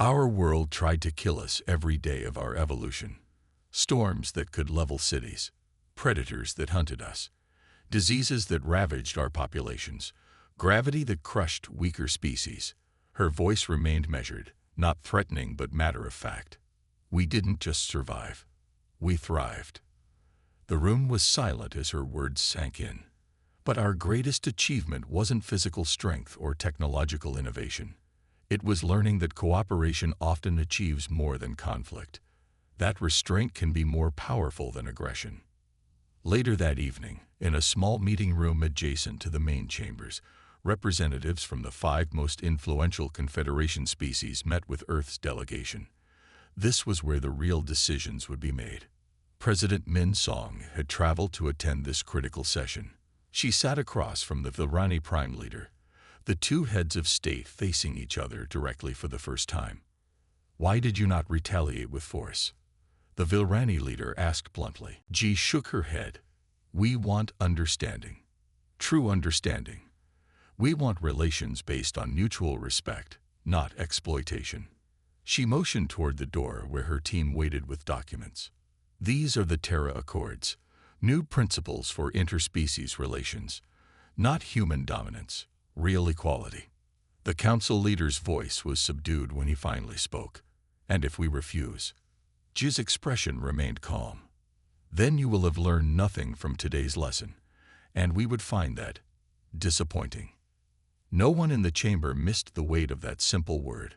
Our world tried to kill us every day of our evolution. Storms that could level cities, predators that hunted us, diseases that ravaged our populations, gravity that crushed weaker species. Her voice remained measured, not threatening but matter-of-fact. We didn't just survive. We thrived. The room was silent as her words sank in. But our greatest achievement wasn't physical strength or technological innovation. It was learning that cooperation often achieves more than conflict. That restraint can be more powerful than aggression. Later that evening, in a small meeting room adjacent to the main chambers, representatives from the 5 most influential Confederation species met with Earth's delegation. This was where the real decisions would be made. President Min Song had traveled to attend this critical session. She sat across from the Vilrani Prime Leader, the 2 heads of state facing each other directly for the first time. "Why did you not retaliate with force?" the Vilrani leader asked bluntly. Ji shook her head. "We want understanding. True understanding. We want relations based on mutual respect, not exploitation." She motioned toward the door where her team waited with documents. "These are the Terra Accords, new principles for interspecies relations, not human dominance, real equality." The council leader's voice was subdued when he finally spoke. "And if we refuse?" Ji's expression remained calm. "Then you will have learned nothing from today's lesson, and we would find that disappointing." No one in the chamber missed the weight of that simple word.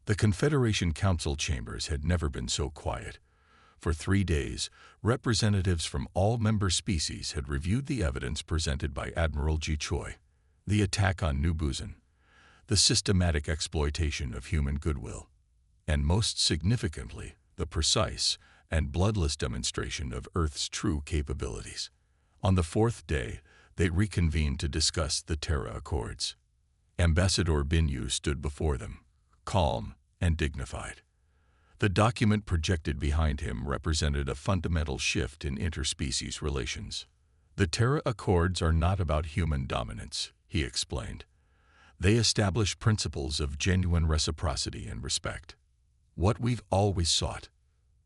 The Confederation Council chambers had never been so quiet. For 3 days, representatives from all member species had reviewed the evidence presented by Admiral Ji Choi, the attack on New Busan, the systematic exploitation of human goodwill, and most significantly, the precise and bloodless demonstration of Earth's true capabilities. On the 4th day, they reconvened to discuss the Terra Accords. Ambassador Binyu stood before them, calm and dignified. The document projected behind him represented a fundamental shift in interspecies relations. "The Terra Accords are not about human dominance," he explained. "They establish principles of genuine reciprocity and respect. What we've always sought."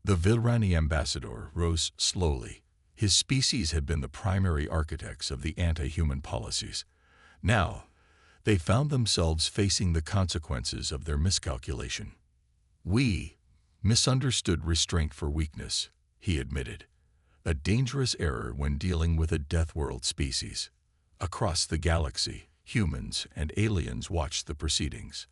The Vilrani ambassador rose slowly. His species had been the primary architects of the anti-human policies. Now, they found themselves facing the consequences of their miscalculation. "We misunderstood restraint for weakness," he admitted. "A dangerous error when dealing with a Deathworld species." Across the galaxy, humans and aliens watched the proceedings.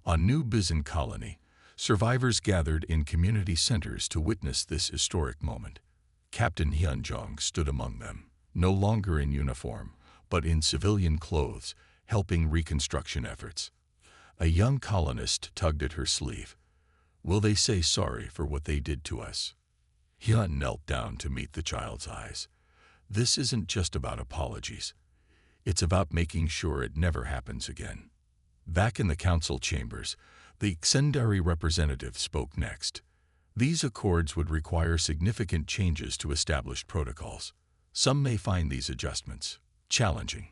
On New Busan colony, survivors gathered in community centers to witness this historic moment. Captain Hyunjong stood among them, no longer in uniform, but in civilian clothes, helping reconstruction efforts. A young colonist tugged at her sleeve. "Will they say sorry for what they did to us?" Hyun knelt down to meet the child's eyes. "This isn't just about apologies. It's about making sure it never happens again." Back in the council chambers, the Xendari representative spoke next. "These accords would require significant changes to established protocols. Some may find these adjustments challenging."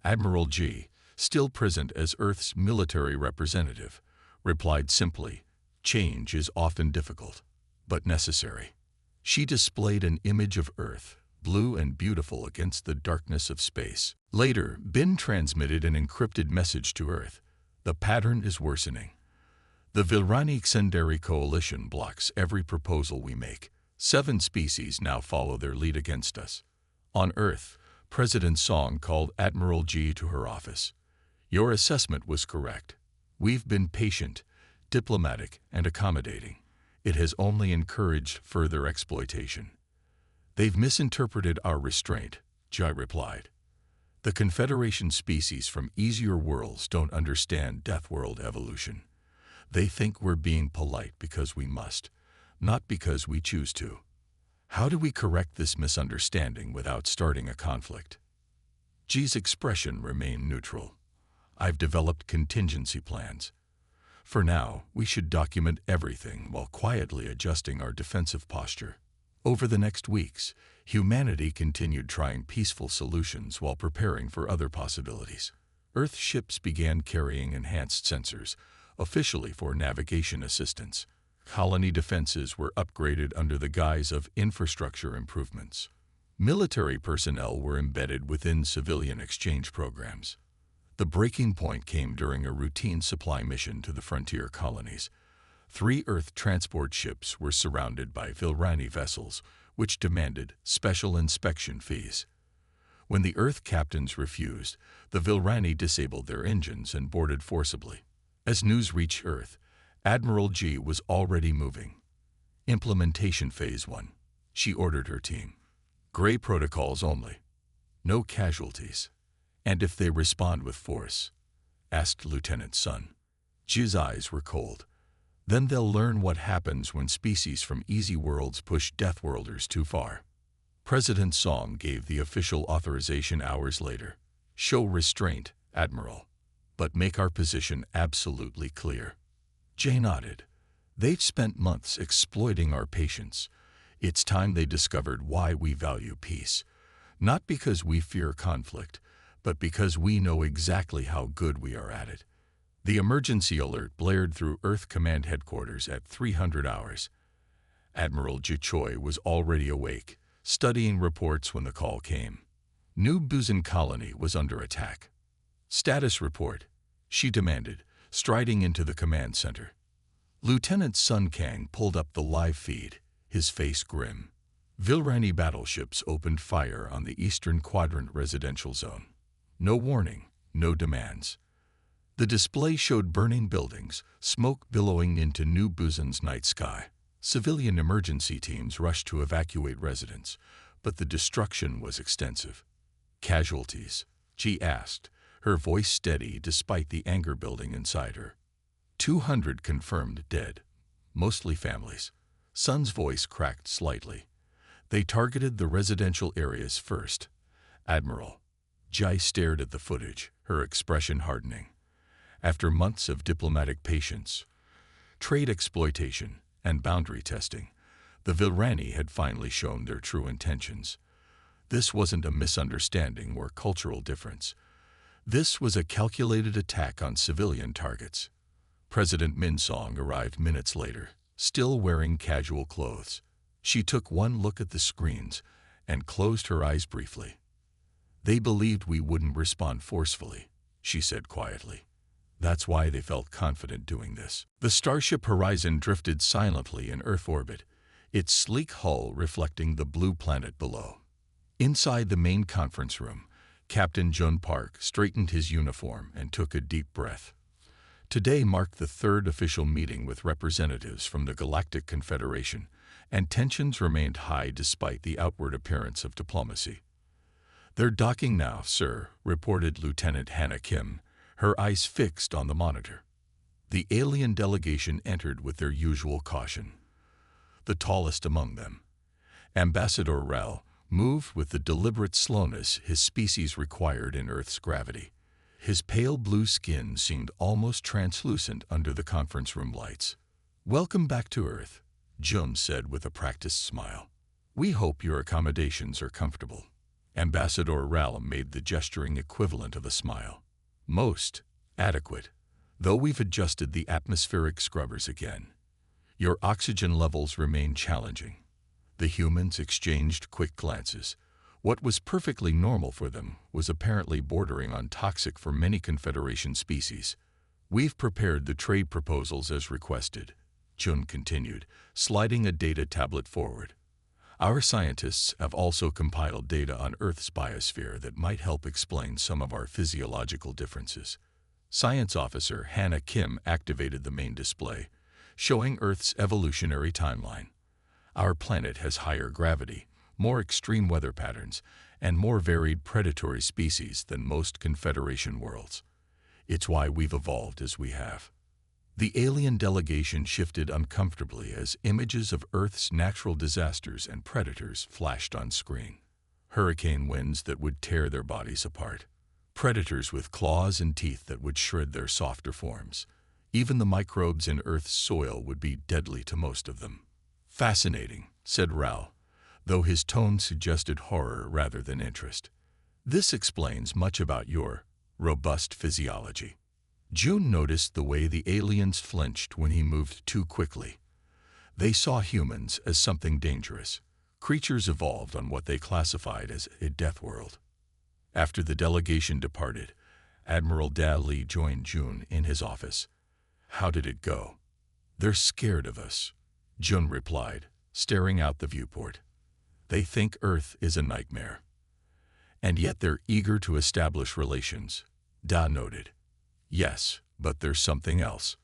Admiral Ji, still present as Earth's military representative, replied simply, "Change is often difficult, but necessary." She displayed an image of Earth, blue and beautiful against the darkness of space. Later, Bin transmitted an encrypted message to Earth. "The pattern is worsening. The Vilrani Xendari coalition blocks every proposal we make. 7 species now follow their lead against us." On Earth, President Song called Admiral Ji to her office. "Your assessment was correct. We've been patient, diplomatic, and accommodating. It has only encouraged further exploitation." "They've misinterpreted our restraint," Jai replied. "The Confederation species from easier worlds don't understand Deathworld evolution. They think we're being polite because we must, not because we choose to. How do we correct this misunderstanding without starting a conflict?" Ji's expression remained neutral. "I've developed contingency plans. For now, we should document everything while quietly adjusting our defensive posture." Over the next weeks, humanity continued trying peaceful solutions while preparing for other possibilities. Earth ships began carrying enhanced sensors, officially for navigation assistance. Colony defenses were upgraded under the guise of infrastructure improvements. Military personnel were embedded within civilian exchange programs. The breaking point came during a routine supply mission to the frontier colonies. 3 Earth transport ships were surrounded by Vilrani vessels, which demanded special inspection fees. When the Earth captains refused, the Vilrani disabled their engines and boarded forcibly. As news reached Earth, Admiral G was already moving. Implementation Phase 1. She ordered her team. Gray protocols only. No casualties. And if they respond with force? Asked Lieutenant Sun. G's eyes were cold. Then they'll learn what happens when species from easy worlds push Deathworlders too far. President Song gave the official authorization hours later. Show restraint, Admiral, but make our position absolutely clear. Jay nodded. They've spent months exploiting our patience. It's time they discovered why we value peace. Not because we fear conflict, but because we know exactly how good we are at it. The emergency alert blared through Earth Command Headquarters at 300 hours. Admiral Ji Choi was already awake, studying reports when the call came. New Busan colony was under attack. Status report, she demanded, striding into the command center. Lieutenant Sun Kang pulled up the live feed, his face grim. Vilrani battleships opened fire on the Eastern Quadrant residential zone. No warning, no demands. The display showed burning buildings, smoke billowing into New Busan's night sky. Civilian emergency teams rushed to evacuate residents, but the destruction was extensive. Casualties? She asked, her voice steady despite the anger building inside her. 200 confirmed dead, mostly families. Sun's voice cracked slightly. They targeted the residential areas first. Admiral. Jai stared at the footage, her expression hardening. After months of diplomatic patience, trade exploitation, and boundary testing, the Vilrani had finally shown their true intentions. This wasn't a misunderstanding or cultural difference. This was a calculated attack on civilian targets. President Min Song arrived minutes later, still wearing casual clothes. She took one look at the screens and closed her eyes briefly. They believed we wouldn't respond forcefully, she said quietly. That's why they felt confident doing this. The Starship Horizon drifted silently in Earth orbit, its sleek hull reflecting the blue planet below. Inside the main conference room, Captain Jun Park straightened his uniform and took a deep breath. Today marked the 3rd official meeting with representatives from the Galactic Confederation, and tensions remained high despite the outward appearance of diplomacy. They're docking now, sir, reported Lieutenant Hannah Kim, her eyes fixed on the monitor. The alien delegation entered with their usual caution. The tallest among them, Ambassador Rao, moved with the deliberate slowness his species required in Earth's gravity. His pale blue skin seemed almost translucent under the conference room lights. Welcome back to Earth, Jun said with a practiced smile. We hope your accommodations are comfortable. Ambassador Rao made the gesturing equivalent of a smile. Most adequate, though we've adjusted the atmospheric scrubbers again. Your oxygen levels remain challenging. The humans exchanged quick glances. What was perfectly normal for them was apparently bordering on toxic for many Confederation species. We've prepared the trade proposals as requested, Jun continued, sliding a data tablet forward. Our scientists have also compiled data on Earth's biosphere that might help explain some of our physiological differences. Science Officer Hannah Kim activated the main display, showing Earth's evolutionary timeline. Our planet has higher gravity, more extreme weather patterns, and more varied predatory species than most Confederation worlds. It's why we've evolved as we have. The alien delegation shifted uncomfortably as images of Earth's natural disasters and predators flashed on screen. Hurricane winds that would tear their bodies apart. Predators with claws and teeth that would shred their softer forms. Even the microbes in Earth's soil would be deadly to most of them. Fascinating, said Rao, though his tone suggested horror rather than interest. This explains much about your robust physiology. June noticed the way the aliens flinched when he moved too quickly. They saw humans as something dangerous, creatures evolved on what they classified as a death world. After the delegation departed, Admiral Daly joined June in his office. "How did it go?" "They're scared of us," June replied, staring out the viewport. "They think Earth is a nightmare. And yet they're eager to establish relations," Da noted. "Yes, but there's something else."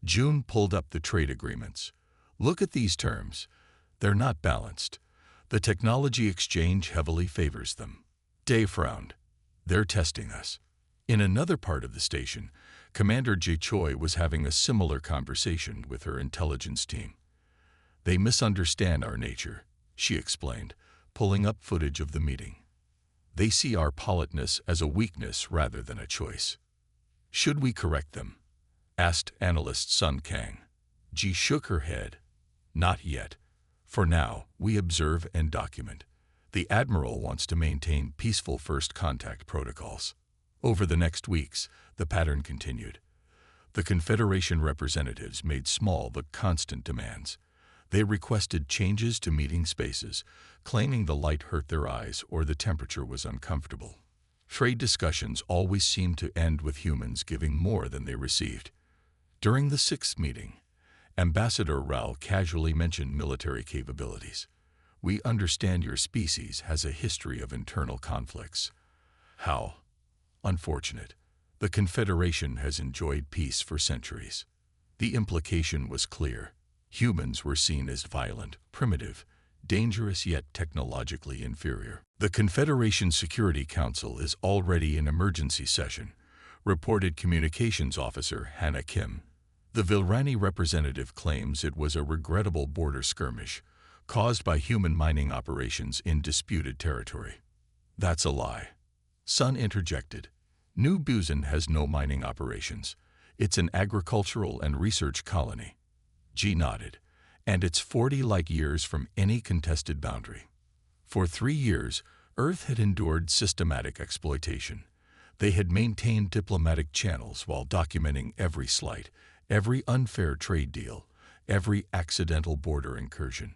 June pulled up the trade agreements. "Look at these terms. They're not balanced. The technology exchange heavily favors them." Day frowned. "They're testing us." In another part of the station, Commander Ji Choi was having a similar conversation with her intelligence team. "They misunderstand our nature," she explained, pulling up footage of the meeting. "They see our politeness as a weakness rather than a choice." "Should we correct them?" asked analyst Sun Kang. Ji shook her head. "Not yet. For now, we observe and document. The Admiral wants to maintain peaceful first contact protocols." Over the next weeks, the pattern continued. The Confederation representatives made small but constant demands. They requested changes to meeting spaces, claiming the light hurt their eyes or the temperature was uncomfortable. Trade discussions always seemed to end with humans giving more than they received. During the sixth meeting, Ambassador Rao casually mentioned military capabilities. "We understand your species has a history of internal conflicts." "How unfortunate. The Confederation has enjoyed peace for centuries." The implication was clear. Humans were seen as violent, primitive, dangerous yet technologically inferior. "The Confederation Security Council is already in emergency session," reported Communications Officer Hannah Kim. "The Vilrani representative claims it was a regrettable border skirmish caused by human mining operations in disputed territory." "That's a lie," Sun interjected. "New Busan has no mining operations. It's an agricultural and research colony." Ji nodded. "And it's 40 light years from any contested boundary." For 3 years, Earth had endured systematic exploitation. They had maintained diplomatic channels while documenting every slight, every unfair trade deal, every accidental border incursion.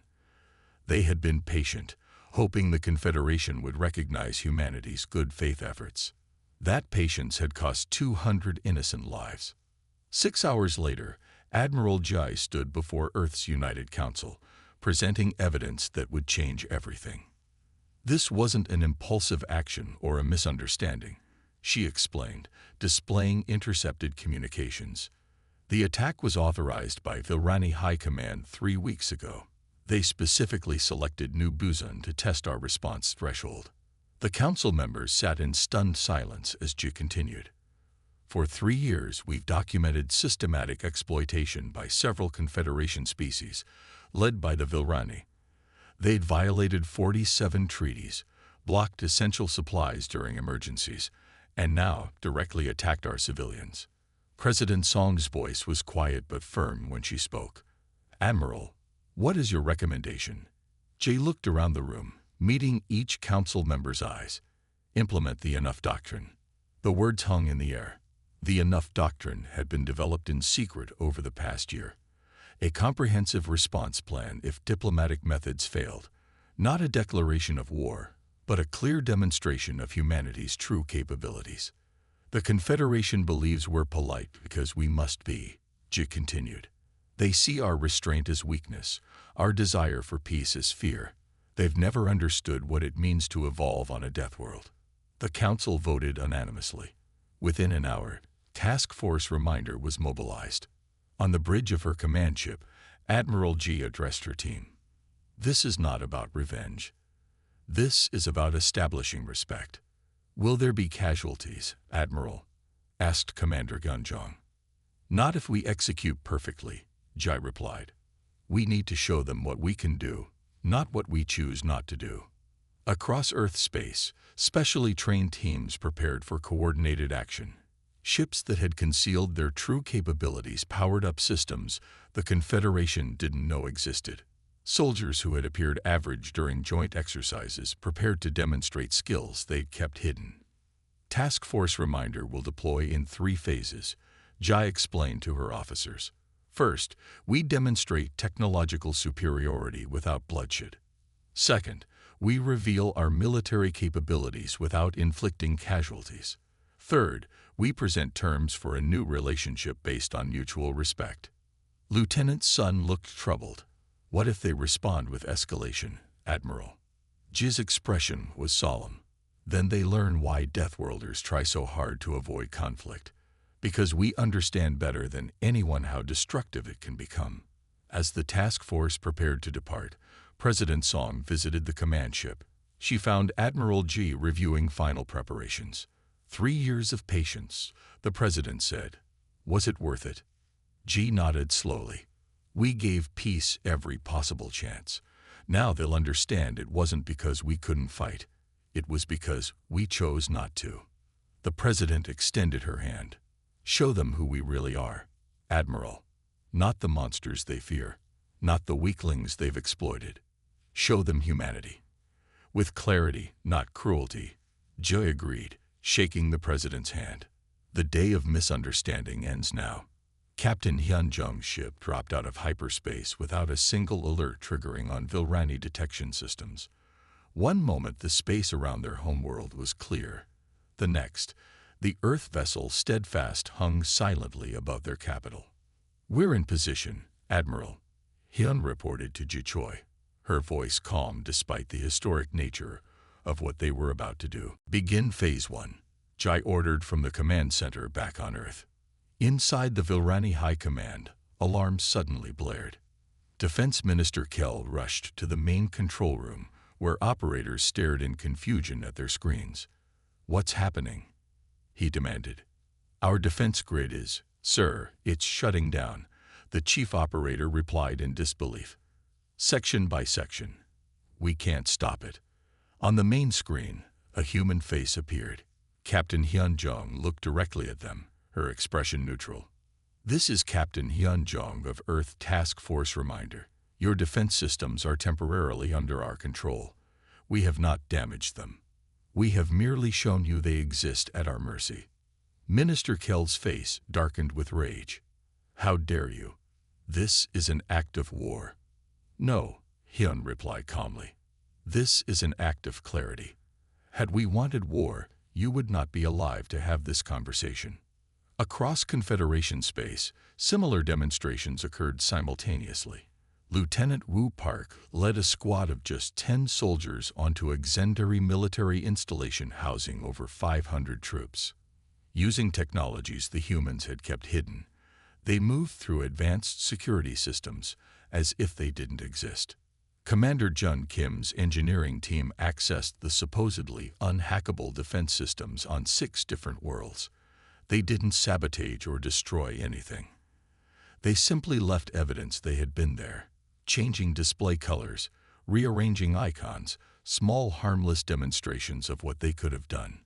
They had been patient, hoping the Confederation would recognize humanity's good faith efforts. That patience had cost 200 innocent lives. 6 hours later, Admiral Jai stood before Earth's United Council, presenting evidence that would change everything. "This wasn't an impulsive action or a misunderstanding," she explained, displaying intercepted communications. "The attack was authorized by Vilrani High Command 3 weeks ago. They specifically selected New Busan to test our response threshold." The council members sat in stunned silence as Ji continued. "For 3 years, we've documented systematic exploitation by several Confederation species, led by the Vilrani. They'd violated 47 treaties, blocked essential supplies during emergencies, and now directly attacked our civilians." President Song's voice was quiet but firm when she spoke. "Admiral, what is your recommendation?" Jay looked around the room, meeting each council member's eyes. "Implement the Enough Doctrine." The words hung in the air. The Enough Doctrine had been developed in secret over the past year. A comprehensive response plan if diplomatic methods failed. Not a declaration of war, but a clear demonstration of humanity's true capabilities. "The Confederation believes we're polite because we must be," Ji continued. "They see our restraint as weakness, our desire for peace as fear. They've never understood what it means to evolve on a death world." The council voted unanimously. Within an hour, Task Force Reminder was mobilized. On the bridge of her command ship, Admiral Ji addressed her team. "This is not about revenge. This is about establishing respect." "Will there be casualties, Admiral?" asked Commander Gunjong. "Not if we execute perfectly," Jai replied. "We need to show them what we can do, not what we choose not to do." Across Earth space, specially trained teams prepared for coordinated action. Ships that had concealed their true capabilities powered up systems the Confederation didn't know existed. Soldiers who had appeared average during joint exercises prepared to demonstrate skills they'd kept hidden. Task Force Reminder will deploy in 3 phases, Jai explained to her officers. First, we demonstrate technological superiority without bloodshed. Second, we reveal our military capabilities without inflicting casualties. Third, we present terms for a new relationship based on mutual respect. Lieutenant Sun looked troubled. What if they respond with escalation, Admiral? Ji's expression was solemn. Then they learn why Deathworlders try so hard to avoid conflict. Because we understand better than anyone how destructive it can become. As the task force prepared to depart, President Song visited the command ship. She found Admiral Ji reviewing final preparations. 3 years of patience, the president said. Was it worth it? Ji nodded slowly. We gave peace every possible chance. Now they'll understand it wasn't because we couldn't fight. It was because we chose not to. The president extended her hand. Show them who we really are, Admiral. Not the monsters they fear, not the weaklings they've exploited. Show them humanity. With clarity, not cruelty, Joy agreed, shaking the president's hand. The day of misunderstanding ends now. Captain Hyunjung's ship dropped out of hyperspace without a single alert triggering on Vilrani detection systems. One moment the space around their homeworld was clear. The next, the Earth vessel steadfast hung silently above their capital. We're in position, Admiral, Hyun reported to Ji Choi, her voice calm despite the historic nature of what they were about to do. Begin Phase 1, Jai ordered from the command center back on Earth. Inside the Vilrani High Command, alarms suddenly blared. Defense Minister Kell rushed to the main control room, where operators stared in confusion at their screens. What's happening? He demanded. Our defense grid is, sir, it's shutting down, the chief operator replied in disbelief. Section by section. We can't stop it. On the main screen, a human face appeared. Captain Hyunjung looked directly at them, her expression neutral. This is Captain Hyunjung of Earth Task Force Reminder. Your defense systems are temporarily under our control. We have not damaged them. We have merely shown you they exist at our mercy. Minister Kell's face darkened with rage. How dare you? This is an act of war. No, Hyun replied calmly. This is an act of clarity. Had we wanted war, you would not be alive to have this conversation. Across Confederation space, similar demonstrations occurred simultaneously. Lieutenant Wu Park led a squad of just 10 soldiers onto a Xendari military installation housing over 500 troops. Using technologies the humans had kept hidden, they moved through advanced security systems as if they didn't exist. Commander Jun Kim's engineering team accessed the supposedly unhackable defense systems on 6 different worlds. They didn't sabotage or destroy anything. They simply left evidence they had been there, changing display colors, rearranging icons, small harmless demonstrations of what they could have done.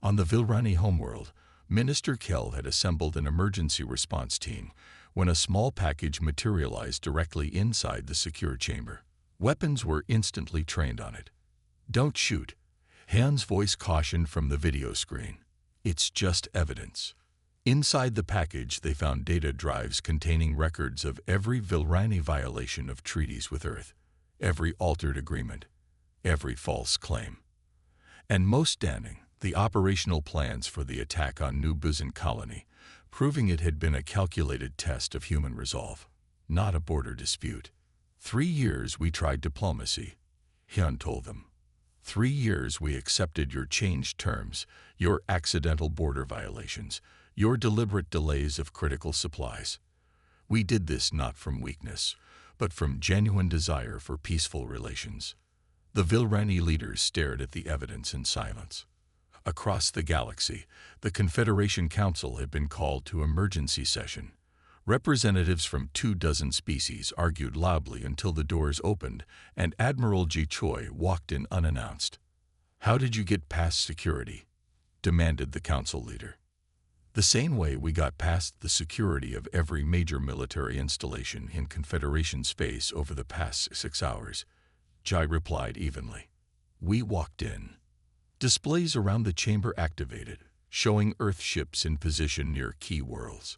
On the Vilrani homeworld, Minister Kell had assembled an emergency response team when a small package materialized directly inside the secure chamber. Weapons were instantly trained on it. Don't shoot, Han's voice cautioned from the video screen. It's just evidence. Inside the package, they found data drives containing records of every Vilrani violation of treaties with Earth, every altered agreement, every false claim. And most damning, the operational plans for the attack on New Busan colony, proving it had been a calculated test of human resolve, not a border dispute. 3 years we tried diplomacy, Hyun told them. 3 years we accepted your changed terms, your accidental border violations, your deliberate delays of critical supplies. We did this not from weakness, but from genuine desire for peaceful relations. The Vilrani leaders stared at the evidence in silence. Across the galaxy, the Confederation Council had been called to emergency session. Representatives from 24 species argued loudly until the doors opened and Admiral Ji Choi walked in unannounced. How did you get past security? Demanded the council leader. The same way we got past the security of every major military installation in Confederation space over the past 6 hours, Jai replied evenly. We walked in. Displays around the chamber activated, showing Earth ships in position near key worlds.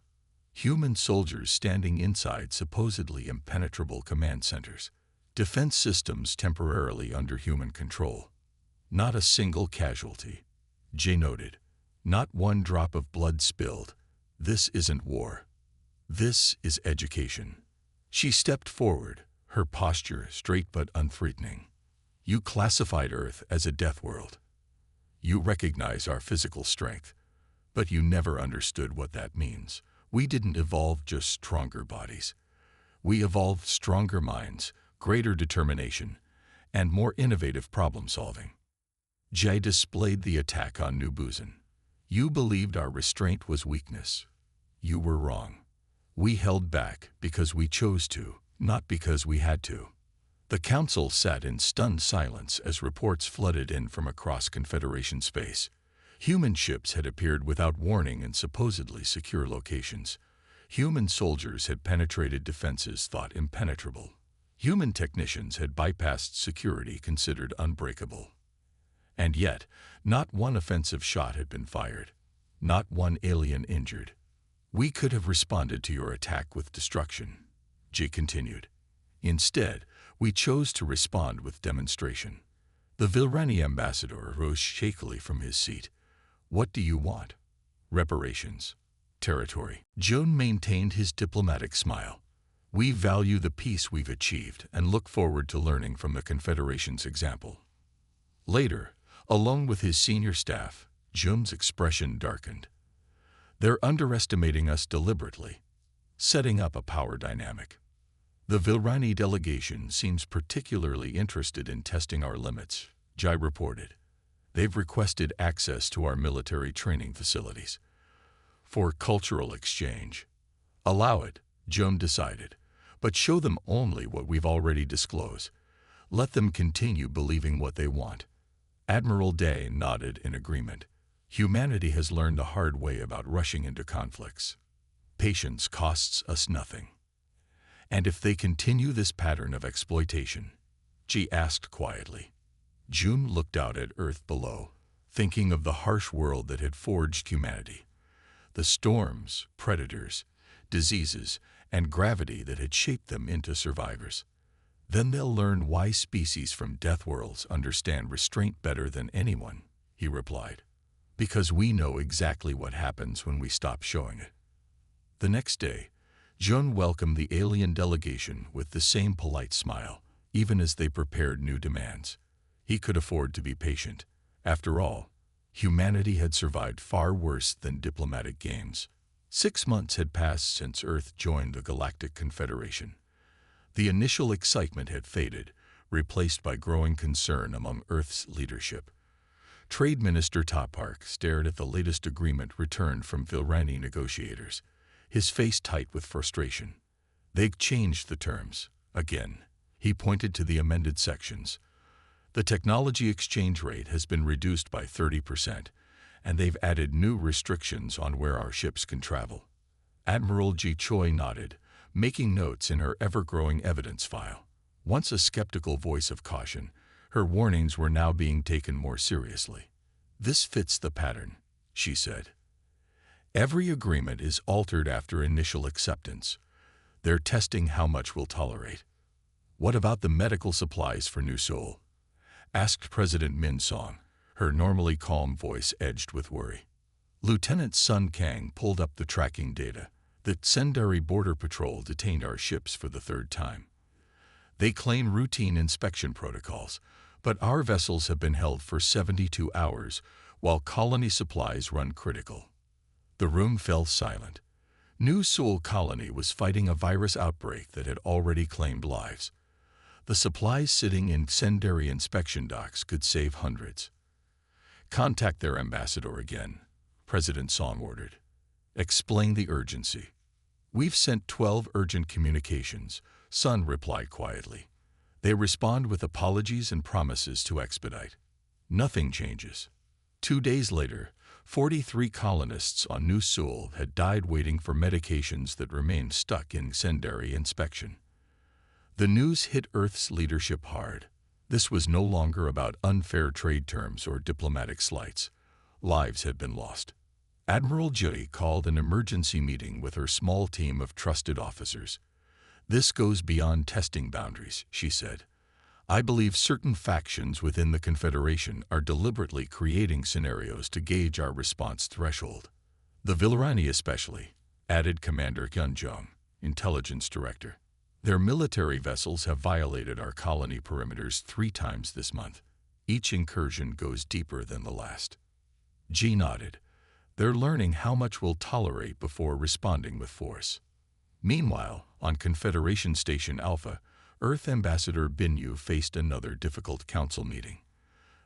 Human soldiers standing inside supposedly impenetrable command centers. Defense systems temporarily under human control. Not a single casualty. Jay noted. Not one drop of blood spilled. This isn't war. This is education. She stepped forward, her posture straight but unthreatening. You classified Earth as a death world. You recognize our physical strength, but you never understood what that means. We didn't evolve just stronger bodies. We evolved stronger minds, greater determination, and more innovative problem-solving. Jay displayed the attack on Nubuzan. You believed our restraint was weakness. You were wrong. We held back because we chose to, not because we had to. The Council sat in stunned silence as reports flooded in from across Confederation space. Human ships had appeared without warning in supposedly secure locations. Human soldiers had penetrated defenses thought impenetrable. Human technicians had bypassed security considered unbreakable. And yet, not one offensive shot had been fired. Not one alien injured. We could have responded to your attack with destruction, Jay continued. Instead, we chose to respond with demonstration. The Vilrani ambassador rose shakily from his seat. What do you want? Reparations. Territory. Joan maintained his diplomatic smile. We value the peace we've achieved and look forward to learning from the Confederation's example. Later, alone with his senior staff, Jum's expression darkened. They're underestimating us deliberately, setting up a power dynamic. The Vilrani delegation seems particularly interested in testing our limits, Jai reported. They've requested access to our military training facilities. For cultural exchange. Allow it, Joan decided, but show them only what we've already disclosed. Let them continue believing what they want. Admiral Day nodded in agreement. Humanity has learned the hard way about rushing into conflicts. Patience costs us nothing. And if they continue this pattern of exploitation, G asked quietly. June looked out at Earth below, thinking of the harsh world that had forged humanity. The storms, predators, diseases, and gravity that had shaped them into survivors. Then they'll learn why species from Deathworlds understand restraint better than anyone, he replied. Because we know exactly what happens when we stop showing it. The next day, Jun welcomed the alien delegation with the same polite smile, even as they prepared new demands. He could afford to be patient. After all, humanity had survived far worse than diplomatic games. 6 months had passed since Earth joined the Galactic Confederation. The initial excitement had faded, replaced by growing concern among Earth's leadership. Trade Minister Topark stared at the latest agreement returned from Vilrani negotiators, his face tight with frustration. They've changed the terms. Again, he pointed to the amended sections. The technology exchange rate has been reduced by 30%, and they've added new restrictions on where our ships can travel. Admiral Ji Choi nodded, making notes in her ever-growing evidence file. Once a skeptical voice of caution, her warnings were now being taken more seriously. This fits the pattern, she said. Every agreement is altered after initial acceptance. They're testing how much we'll tolerate. What about the medical supplies for New Seoul? Asked President Min Song, her normally calm voice edged with worry. Lieutenant Sun Kang pulled up the tracking data. The Sendari Border Patrol detained our ships for the 3rd time. They claim routine inspection protocols, but our vessels have been held for 72 hours while colony supplies run critical. The room fell silent. New Seoul Colony was fighting a virus outbreak that had already claimed lives. The supplies sitting in Sendari inspection docks could save hundreds. Contact their ambassador again, President Song ordered. Explain the urgency. We've sent 12 urgent communications, Sun replied quietly. They respond with apologies and promises to expedite. Nothing changes. 2 days later, 43 colonists on New Seoul had died waiting for medications that remained stuck in Sendari inspection. The news hit Earth's leadership hard. This was no longer about unfair trade terms or diplomatic slights. Lives had been lost. Admiral Judy called an emergency meeting with her small team of trusted officers. "This goes beyond testing boundaries," she said. "I believe certain factions within the Confederation are deliberately creating scenarios to gauge our response threshold. The Villarani especially," added Commander Yunjong, Intelligence Director. "Their military vessels have violated our colony perimeters 3 times this month. Each incursion goes deeper than the last." G nodded. "They're learning how much we'll tolerate before responding with force." Meanwhile, on Confederation Station Alpha, Earth Ambassador Binyu faced another difficult council meeting.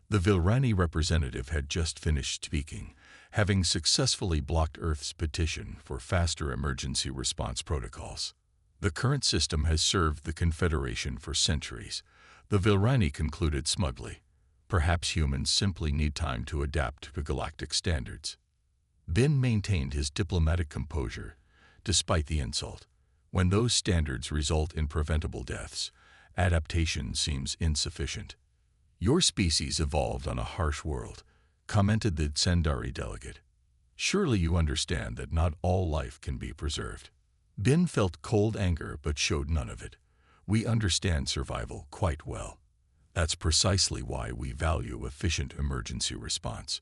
The Vilrani representative had just finished speaking, having successfully blocked Earth's petition for faster emergency response protocols. "The current system has served the Confederation for centuries," the Vilrani concluded smugly. "Perhaps humans simply need time to adapt to galactic standards." Bin maintained his diplomatic composure, despite the insult. "When those standards result in preventable deaths, adaptation seems insufficient." "Your species evolved on a harsh world," commented the Tsendari delegate. "Surely you understand that not all life can be preserved." Bin felt cold anger but showed none of it. "We understand survival quite well. That's precisely why we value efficient emergency response."